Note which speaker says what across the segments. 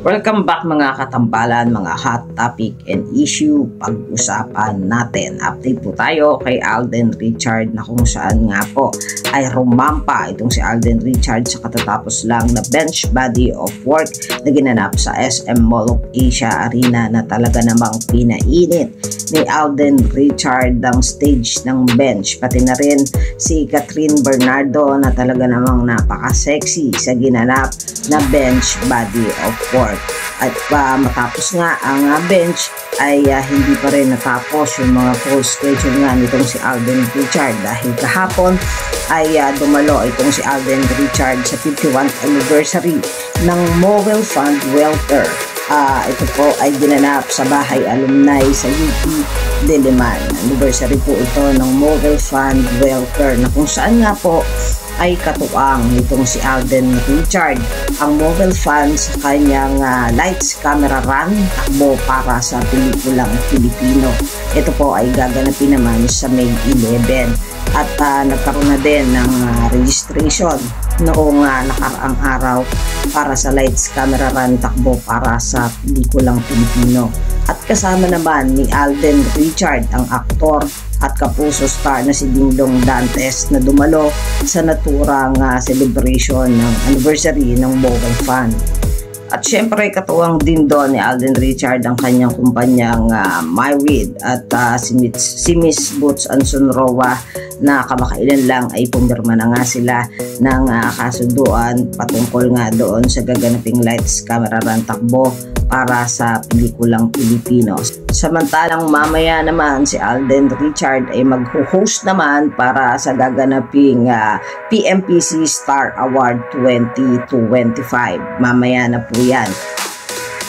Speaker 1: Welcome back mga katambalan, mga hot topic and issue. Pag-usapan natin. Update po tayo kay Alden Richard na kung saan nga po ay rumampa itong si Alden Richard sa katatapos lang na bench body of work na ginanap sa SM Mall of Asia Arena na talaga namang pinainit ni Alden Richard ang stage ng bench. Pati na rin si Catherine Bernardo na talaga namang napaka-sexy sa ginanap na bench body of work. At matapos nga ang bench ay hindi pa rin natapos yung mga full schedule nga nitong si Alden Richard dahil kahapon ay dumalo itong si Alden Richard sa 51st anniversary ng Mobile Fund Welfare. Ito po ay ginanap sa bahay alumni sa UP Diliman. Anniversary po ito ng Mobile Fund Welfare na kung saan nga po ay katuwang nitong si Alden Richard ang mobile fund sa kanyang lights camera run takbo para sa pelikulang Pilipino. Ito po ay gaganapin naman sa May 11 at nagkaroon na din ng registration noong nakaraang araw para sa lights camera run takbo para sa pelikulang Pilipino. At kasama naman ni Alden Richard ang aktor at kapuso star na si Dingdong Dantes na dumalo sa naturang celebration ng anniversary ng Mobile Fund. At syempre katuwang din doon ni Alden Richard ang kanyang kumpanyang MyWeed at si Miss Boots Ansunroa na kamakailan lang ay pumirma na nga sila ng kasunduan patungkol nga doon sa gaganaping lights camera run takbo para sa pelikulang Pilipino. Samantalang mamaya naman si Alden Richard ay mag-host naman para sa gaganaping PMPC Star Award 2025. Mamaya na po yan.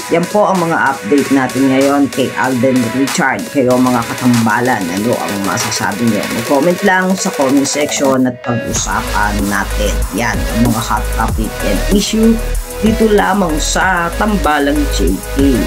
Speaker 1: Yan po ang mga update natin ngayon kay Alden Richard. Kayo mga katambalan, ano ang masasabi niyo? Mag-comment lang sa comment section at pag-usapan natin. Yan ang mga hot topic and issue dito lamang sa Tambalang JK.